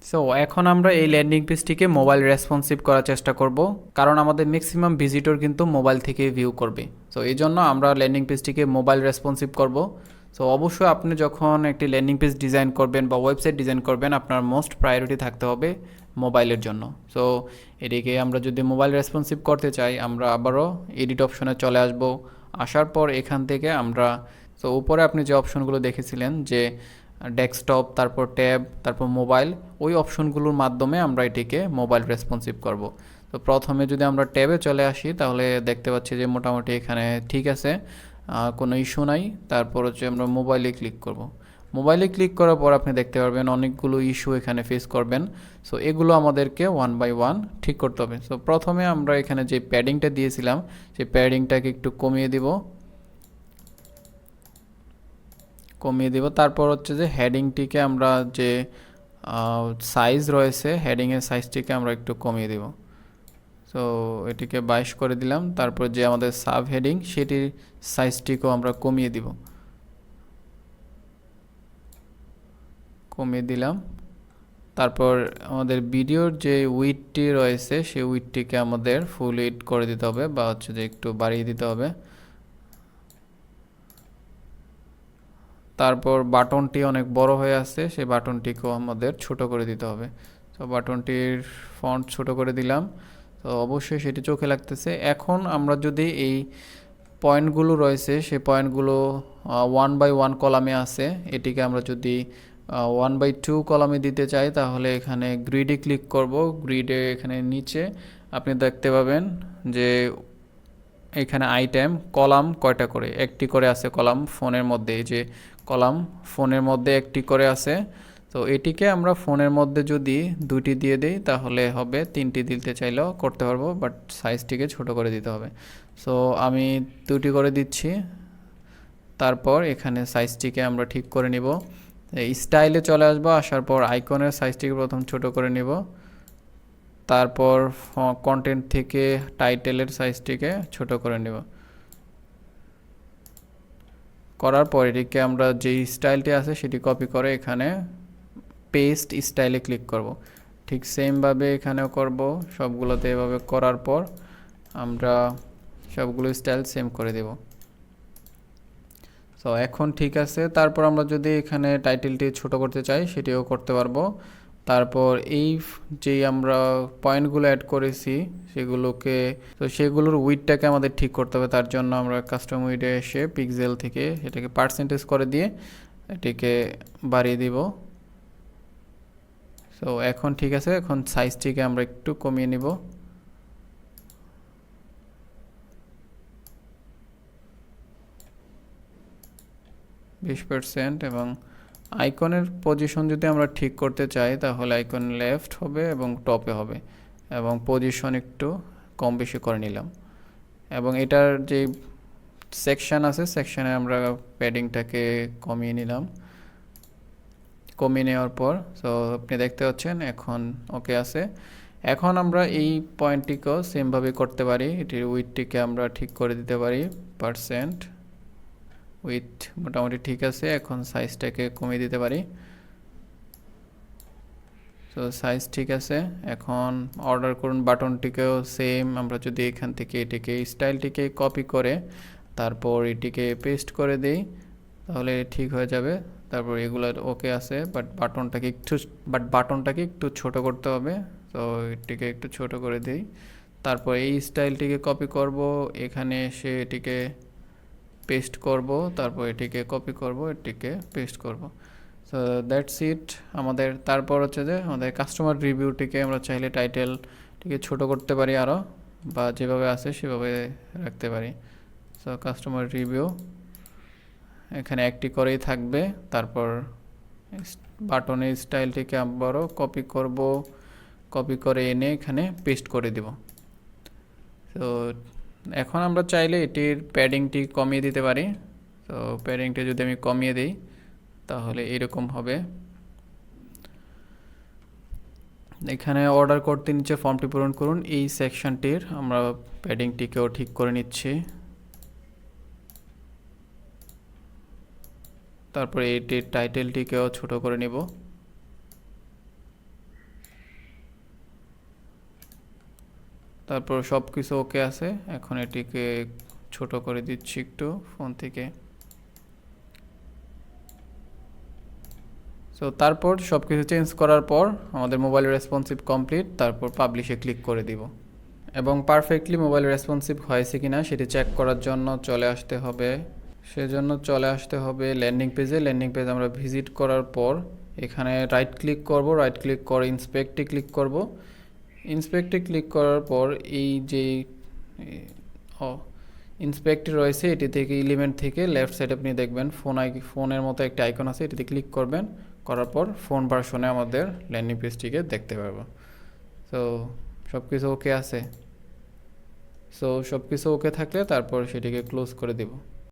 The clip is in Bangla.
সো এখন আমরা এই ল্যান্ডিং পেজটিকে মোবাইল রেসপন্সিভ করার চেষ্টা করব, কারণ আমাদের ম্যাক্সিমাম ভিজিটর কিন্তু মোবাইল থেকে ভিউ করবে। সো এই জন্য আমরা ল্যান্ডিং পেজটিকে মোবাইল রেসপন্সিভ করব। সো অবশ্যই আপনি যখন একটি ল্যান্ডিং পেজ ডিজাইন করবেন বা ওয়েবসাইট ডিজাইন করবেন, আপনার মোস্ট প্রায়োরিটি থাকতে হবে মোবাইলের জন্য। সো এটিকে আমরা যদি মোবাইল রেসপন্সিভ করতে চাই, আমরা আবারও এডিট অপশনে চলে আসব। আসার পর এখান থেকে আমরা উপরে আপনি যে অপশনগুলো দেখেছিলেন যে ডেস্কটপ, তারপর ট্যাব, তারপর মোবাইল, ওই অপশনগুলোর মাধ্যমে আমরা এটিকে মোবাইল রেসপন্সিভ করব। তো প্রথমে যদি আমরা ট্যাবে চলে আসি, তাহলে দেখতে পাচ্ছি যে মোটামুটি এখানে ঠিক আছে, কোনো ইস্যু নাই। তারপর হচ্ছে আমরা মোবাইলে ক্লিক করব। মোবাইলে ক্লিক করার পর আপনি দেখতে পারবেন অনেকগুলো ইস্যু এখানে ফেস করবেন। সো এগুলো আমাদেরকে ওয়ান বাই ওয়ান ঠিক করতে হবে। সো প্রথমে আমরা এখানে যে প্যাডিংটা দিয়েছিলাম, সেই প্যাডিংটাকে একটু কমিয়ে দিব। তারপর হচ্ছে যে হেডিংটিকে আমরা যে সাইজ রয়েছে, হেডিংয়ের সাইজটিকে আমরা একটু কমিয়ে দিব। সো এটিকে 22 করে দিলাম। তারপর যে আমাদের সাব হেডিং, সেটির সাইজটিকেও আমরা কমিয়ে দিলাম। তারপর আমাদের ভিডিওর যে উইডটি রয়েছে, সেই উইডটিকে আমাদের ফুল উইড করে দিতে হবে, বা হচ্ছে যে একটু বাড়িয়ে দিতে হবে। তারপর বাটনটি অনেক বড় হয়ে আছে, সেই বাটনটিকেও আমাদের ছোট করে দিতে হবে। তো বাটনটির ফন্ট ছোট করে দিলাম। তো অবশ্যই সেটি চোখে লাগতেছে। এখন আমরা যদি এই পয়েন্টগুলো রয়েছে, সেই পয়েন্টগুলো 1 বাই 1 কলামে আছে, এটিকে আমরা যদি 1 বাই 2 কলামে দিতে চাই, তাহলে এখানে গ্রিডে ক্লিক করব। গ্রিডে এখানে নিচে আপনি দেখতে পাবেন যে এখানে আইটেম কলাম কয়টা করে, একটি করে আছে কলাম ফোনের মধ্যে। এই যে কলাম ফোনের মধ্যে একটি করে আছে। তো এটিকে আমরা ফোনের মধ্যে যদি দুটি দিয়ে দিই, তাহলে হবে। তিনটি দিতে চাইলেও করতে পারবো, বাট সাইজটিকে ছোট করে দিতে হবে। সো আমি দুটি করে দিচ্ছি। তারপর এখানে সাইজটিকে আমরা ঠিক করে নিব। স্টাইলে চলে আসবো। আসার পর আইকনের সাইজটিকে প্রথম ছোট করে নিব। তারপর কন্টেন্ট থেকে টাইটেলের সাইজটিকে ছোট করে নেব। করার পর এটিকে আমরা যেই স্টাইলটি আছে সেটি কপি করে এখানে পেস্ট স্টাইলে ক্লিক করব। ঠিক সেমভাবে এখানেও করব। সবগুলোতে এভাবে করার পর আমরা সবগুলো স্টাইল সেম করে দেব। তো এখন ঠিক আছে। তারপর আমরা যদি এখানে টাইটেলটি ছোট করতে চাই, সেটিও করতে পারবো। তারপর এই যেই আমরা পয়েন্টগুলো অ্যাড করেছি, সেগুলোর উইডটাকে আমাদের ঠিক করতে হবে। তার জন্য আমরা কাস্টম উইডে এসে পিক্সেল থেকে এটাকে পার্সেন্টেজ করে দিয়ে এটিকে বাড়িয়ে দিব। সো এখন ঠিক আছে। এখন সাইজটিকে আমরা একটু কমিয়ে নিব। %, এবং আইকনের পজিশন যদি আমরা ঠিক করতে চাই, তাহলে আইকন লেফট হবে এবং টপে হবে, এবং পজিশন একটু কম বেশি করে নিলাম। এবং এটার যে সেকশন আছে, সেকশনে আমরা প্যাডিংটাকে কমিয়ে নিলাম। কমিয়ে নেওয়ার পর সো আপনি দেখতে পাচ্ছেন এখন ওকে আছে। এখন আমরা এই পয়েন্টটিকেও সেমভাবে করতে পারি। এটির উইডটিকে আমরা ঠিক করে দিতে পারি %। উইথ মোটামুটি ঠিক আছে। এখন সাইজটাকে কমিয়ে দিতে পারি। তো সাইজ ঠিক আছে। এখন অর্ডার করুন বাটনটিকেও সেম। আমরা যদি এখান থেকে এটিকে স্টাইলটিকে কপি করে তারপর এটিকে পেস্ট করে দিই, তাহলে ঠিক হয়ে যাবে। তারপর এগুলো ওকে আছে, বাটনটাকে একটু ছোট করতে হবে। তো এটিকে একটু ছোট করে দিই। তারপর এই স্টাইলটিকে কপি করব, এখানে এসে এটিকে পেস্ট করব, তারপর এটিকে কপি করব, এটিকে পেস্ট করব। সো দ্যাটস ইট আমাদের। তারপর হচ্ছে যে আমাদের কাস্টমার রিভিউটিকে আমরা চাইলে টাইটেলটিকে ছোট করতে পারি আরও, বা যেভাবে আছে সেভাবে রাখতে পারি। সো কাস্টমার রিভিউ এখানে একটি করেই থাকবে। তারপর বাটনের স্টাইলটিকে আবারও কপি করে এনে এখানে পেস্ট করে দেব। তো এখন আমরা চাইলে এটির প্যাডিংটি কমিয়ে দিতে পারি। তো প্যাডিংটি যদি আমি কমিয়ে দিই, তাহলে এরকম হবে। এখানে অর্ডার করতে নিচে ফর্মটি পূরণ করুন, এই সেকশনটির আমরা প্যাডিংটিকেও ঠিক করে নিচ্ছি। তারপরে এটির টাইটেলটিকেও ছোট করে নিব। তারপর সব কিছু ওকে আছে। এখন এটিকে ছোট করে দিচ্ছি একটু ফোন থেকে। সো তারপর সব কিছু চেঞ্জ করার পর আমাদের মোবাইল রেসপন্সিভ কমপ্লিট, তারপর পাবলিশে ক্লিক করে দিব। এবং পারফেক্টলি মোবাইল রেসপন্সিভ হয়েছে কিনা সেটি চেক করার জন্য চলে আসতে হবে ল্যান্ডিং পেজে। ল্যান্ডিং পেজ আমরা ভিজিট করার পর এখানে রাইট ক্লিক করব, রাইট ক্লিক করে ইন্সপেক্টে ক্লিক করব। ইন্সপেক্টে ক্লিক করার পর এই যে ইন্সপেক্ট রয়েছে এটি থেকে এলিমেন্ট থেকে লেফট সাইডে আপনি দেখবেন ফোনের মতো একটা আইকন আছে, এটিতে ক্লিক করবেন। করার পর ফোন ভার্সনে আমাদের ল্যান্ডিং পেজটিকে দেখতে পারবো। তো সব কিছু ওকে আছে। সো সব কিছু ওকে থাকলে তারপর সেটিকে ক্লোজ করে দেব।